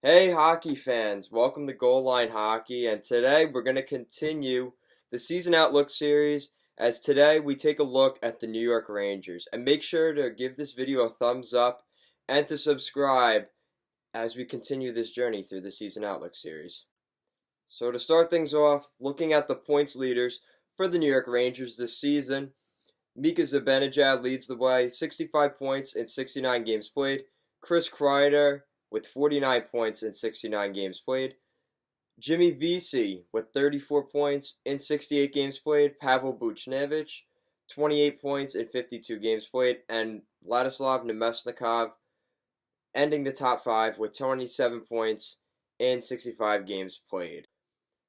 Hey, hockey fans, welcome to Goal Line Hockey, and today we're going to continue the Season Outlook series as today we take a look at the New York Rangers. And make sure to give this video a thumbs up and to subscribe as we continue this journey through the Season Outlook series. So, to start things off, looking at the points leaders for the New York Rangers this season, Mika Zibanejad leads the way, 65 points in 69 games played. Chris Kreider with 49 points in 69 games played. Jimmy Vesey with 34 points in 68 games played. Pavel Buchnevich, 28 points in 52 games played. And Vladislav Nemesnikov ending the top five with 27 points in 65 games played.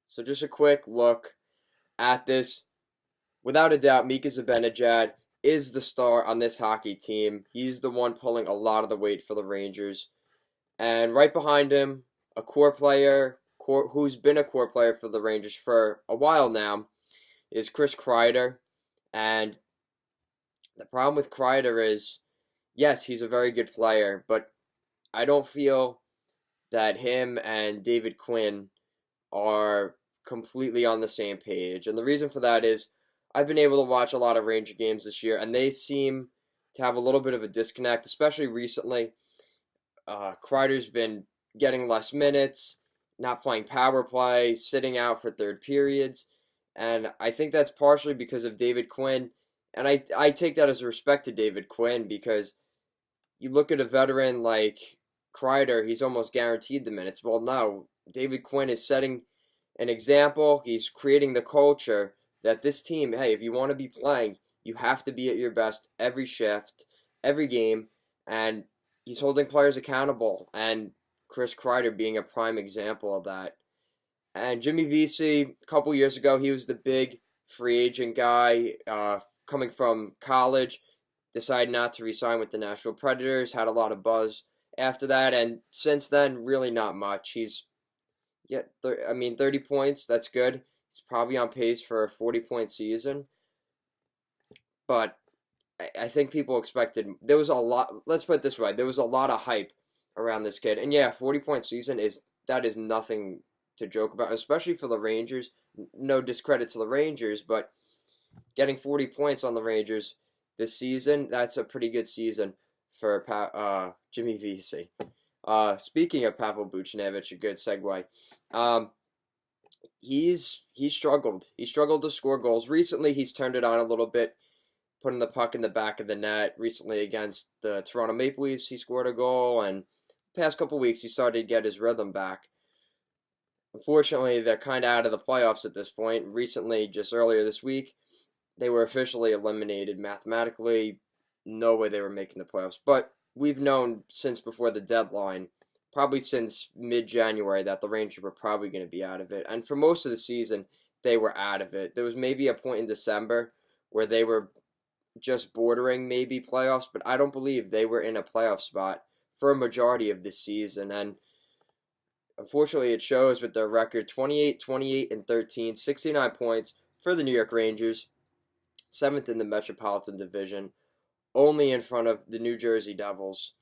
So just a quick look at this. Without a doubt, Mika Zibanejad is the star on this hockey team. He's the one pulling a lot of the weight for the Rangers. And right behind him, a core player who's been a core player for the Rangers for a while now is Chris Kreider. And the problem with Kreider is, yes, he's a very good player, but I don't feel that him and David Quinn are completely on the same page. And the reason for that is I've been able to watch a lot of Ranger games this year, and they seem to have a little bit of a disconnect, especially recently. Kreider's been getting less minutes, not playing power play, sitting out for third periods, and I think that's partially because of David Quinn, and I take that as a respect to David Quinn because you look at a veteran like Kreider, he's almost guaranteed the minutes. Well, no, David Quinn is setting an example. He's creating the culture that this team, hey, if you want to be playing, you have to be at your best every shift, every game, and he's holding players accountable, and Chris Kreider being a prime example of that. And Jimmy Vesey, a couple years ago, he was the big free agent guy coming from college, decided not to re-sign with the Nashville Predators, had a lot of buzz after that, and since then, really not much. He's, 30 points, that's good. He's probably on pace for a 40-point season, but I think people expected, there was a lot, let's put it this way, there was a lot of hype around this kid. And yeah, 40-point season is nothing to joke about, especially for the Rangers. No discredit to the Rangers, but getting 40 points on the Rangers this season, that's a pretty good season for Jimmy Vesey. Speaking of Pavel Buchnevich, a good segue. He's struggled. He struggled to score goals. Recently, he's turned it on a little bit, putting the puck in the back of the net. Recently against the Toronto Maple Leafs, he scored a goal, and the past couple weeks he started to get his rhythm back. Unfortunately, they're kind of out of the playoffs at this point. Recently, just earlier this week, they were officially eliminated mathematically. No way they were making the playoffs. But we've known since before the deadline, probably since mid-January, that the Rangers were probably going to be out of it. And for most of the season, they were out of it. There was maybe a point in December where they were just bordering maybe playoffs, but I don't believe they were in a playoff spot for a majority of this season. And unfortunately, it shows with their record 28, 28, and 13, 69 points for the New York Rangers, 7th in the Metropolitan Division, only in front of the New Jersey Devils,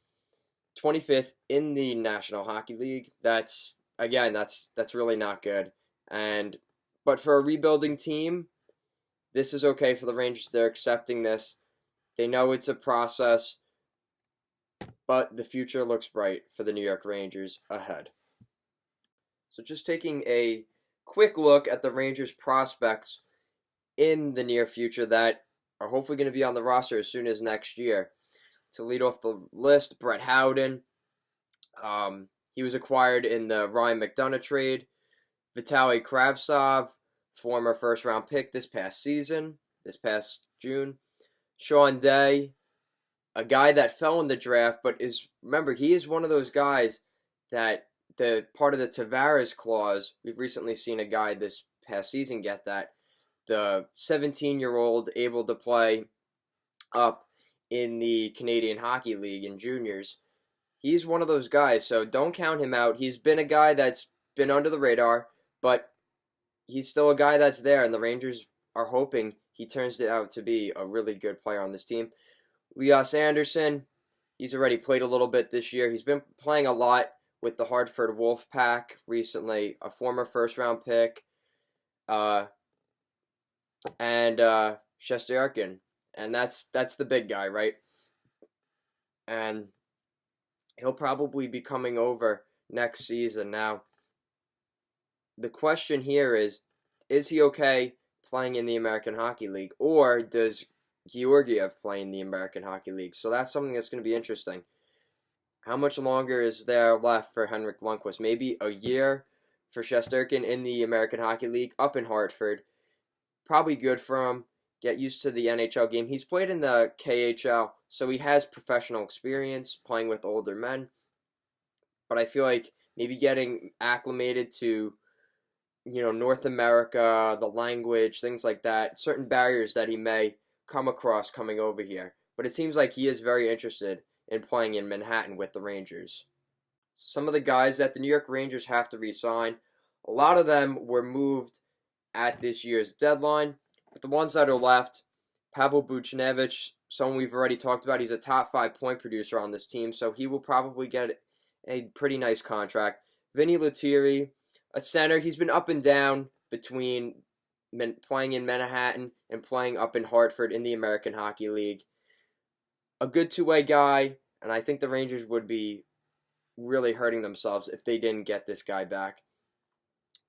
25th in the National Hockey League. That's really not good. But for a rebuilding team, this is okay for the Rangers. They're accepting this. They know it's a process, but the future looks bright for the New York Rangers ahead. So just taking a quick look at the Rangers prospects in the near future that are hopefully going to be on the roster as soon as next year. To lead off the list, Brett Howden. He was acquired in the Ryan McDonough trade. Vitaly Kravtsov, former first-round pick this past June. Sean Day, a guy that fell in the draft, but he is one of those guys that the part of the Tavares clause, we've recently seen a guy this past season get that. The 17-year-old able to play up in the Canadian Hockey League in juniors. He's one of those guys, so don't count him out. He's been a guy that's been under the radar, but he's still a guy that's there, and the Rangers are hoping he turns it out to be a really good player on this team. Lias Andersson, he's already played a little bit this year. He's been playing a lot with the Hartford Wolfpack recently, a former first-round pick, uh, and Shesterkin, and that's the big guy, right? And he'll probably be coming over next season. Now, the question here is he okay playing in the American Hockey League, or does Georgiev play in the American Hockey League? So that's something that's going to be interesting. How much longer is there left for Henrik Lundqvist? Maybe a year for Shesterkin in the American Hockey League up in Hartford. Probably good for him. Get used to the NHL game. He's played in the KHL, so he has professional experience playing with older men. But I feel like maybe getting acclimated to, North America, the language, things like that, certain barriers that he may come across coming over here. But it seems like he is very interested in playing in Manhattan with the Rangers. Some of the guys that the New York Rangers have to re-sign, a lot of them were moved at this year's deadline. But the ones that are left, Pavel Buchnevich, someone we've already talked about, he's a top 5 point producer on this team, so he will probably get a pretty nice contract. Vinny Lettieri, a center, he's been up and down between playing in Manhattan and playing up in Hartford in the American Hockey League. A good two-way guy, and I think the Rangers would be really hurting themselves if they didn't get this guy back.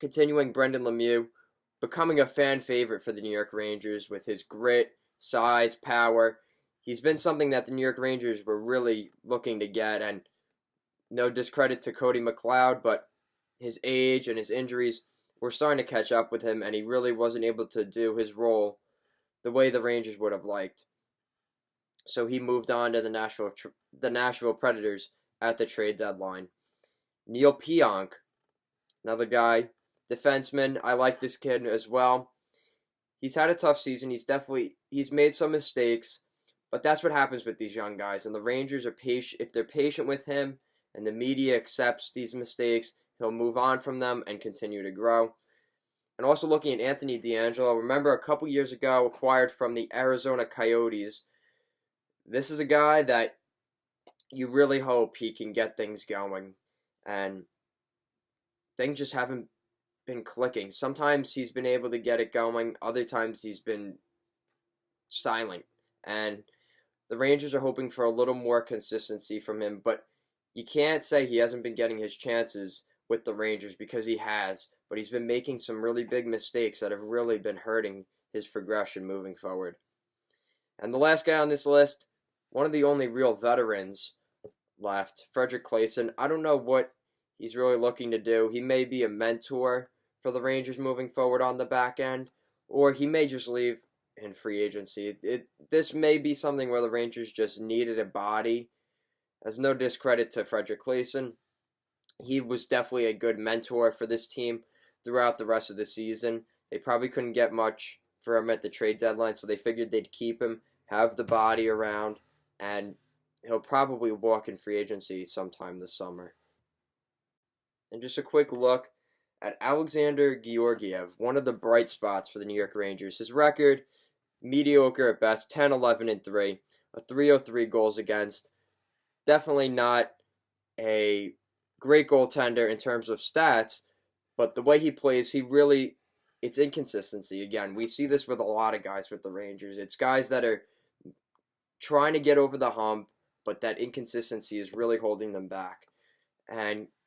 Continuing, Brendan Lemieux, becoming a fan favorite for the New York Rangers with his grit, size, power. He's been something that the New York Rangers were really looking to get, and no discredit to Cody McLeod, but his age and his injuries were starting to catch up with him, and he really wasn't able to do his role the way the Rangers would have liked. So he moved on to the Nashville Predators at the trade deadline. Neil Pionk, another guy, defenseman. I like this kid as well. He's had a tough season. He's made some mistakes, but that's what happens with these young guys. And the Rangers are patient. If they're patient with him and the media accepts these mistakes, he'll move on from them and continue to grow. And also looking at Anthony DeAngelo, remember a couple years ago, acquired from the Arizona Coyotes. This is a guy that you really hope he can get things going, and things just haven't been clicking. Sometimes he's been able to get it going, other times he's been silent, and the Rangers are hoping for a little more consistency from him, but you can't say he hasn't been getting his chances with the Rangers, because he has, but he's been making some really big mistakes that have really been hurting his progression moving forward. And the last guy on this list, one of the only real veterans left, Frederick Claesson. I don't know what he's really looking to do. He may be a mentor for the Rangers moving forward on the back end, or he may just leave in free agency. This may be something where the Rangers just needed a body. There's no discredit to Frederick Claesson. He was definitely a good mentor for this team throughout the rest of the season. They probably couldn't get much for him at the trade deadline, so they figured they'd keep him, have the body around, and he'll probably walk in free agency sometime this summer. And just a quick look at Alexander Georgiev, one of the bright spots for the New York Rangers. His record, mediocre at best, 10-11-3, a .303 goals against. Definitely not a great goaltender in terms of stats, but the way he plays, it's inconsistency. Again, we see this with a lot of guys with the Rangers. It's guys that are trying to get over the hump, but that inconsistency is really holding them back.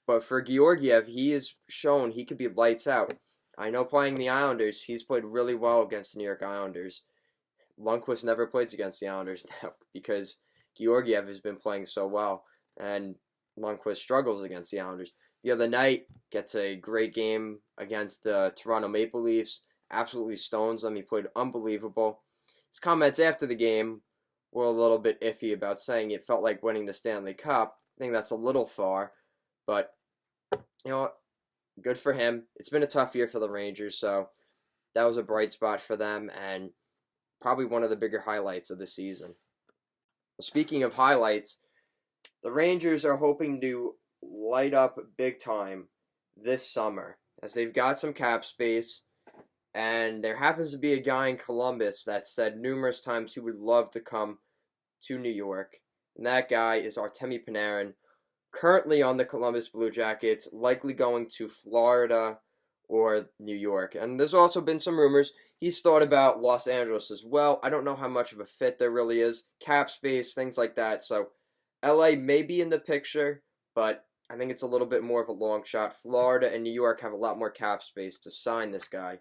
But for Georgiev, he has shown he could be lights out. I know playing the Islanders, he's played really well against the New York Islanders. Lundqvist never plays against the Islanders now because Georgiev has been playing so well, and Lundqvist struggles against the Islanders. The other night, gets a great game against the Toronto Maple Leafs, absolutely stones them. He played unbelievable. His comments after the game were a little bit iffy about saying it felt like winning the Stanley Cup. I think that's a little far, but you know what? Good for him. It's been a tough year for the Rangers, so that was a bright spot for them and probably one of the bigger highlights of the season. Speaking of highlights, the Rangers are hoping to light up big time this summer as they've got some cap space, and there happens to be a guy in Columbus that said numerous times he would love to come to New York, and that guy is Artemi Panarin, currently on the Columbus Blue Jackets, likely going to Florida or New York. And there's also been some rumors he's thought about Los Angeles as well. I don't know how much of a fit there really is, cap space, things like that. So LA may be in the picture, but I think it's a little bit more of a long shot. Florida and New York have a lot more cap space to sign this guy.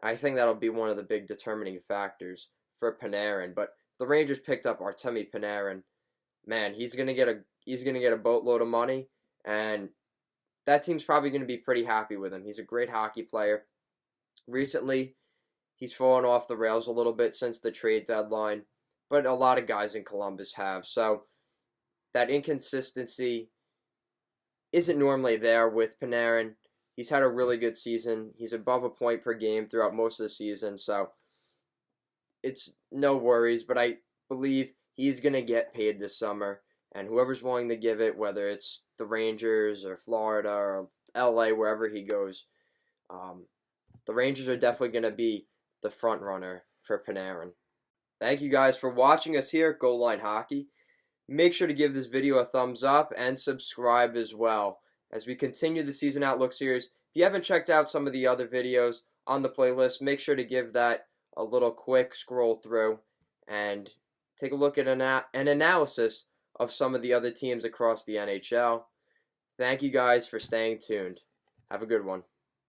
I think that'll be one of the big determining factors for Panarin. But the Rangers picked up Artemi Panarin. Man, he's gonna get a boatload of money, and that team's probably gonna be pretty happy with him. He's a great hockey player. Recently, he's fallen off the rails a little bit since the trade deadline, but a lot of guys in Columbus have. So that inconsistency isn't normally there with Panarin. He's had a really good season. He's above a point per game throughout most of the season, so it's no worries, but I believe he's going to get paid this summer, and whoever's willing to give it, whether it's the Rangers or Florida or LA, wherever he goes, the Rangers are definitely going to be the front runner for Panarin. Thank you guys for watching us here at Goal Line Hockey. Make sure to give this video a thumbs up and subscribe as well as we continue the Season Outlook series. If you haven't checked out some of the other videos on the playlist, make sure to give that a little quick scroll through and take a look at an analysis of some of the other teams across the NHL. Thank you guys for staying tuned. Have a good one.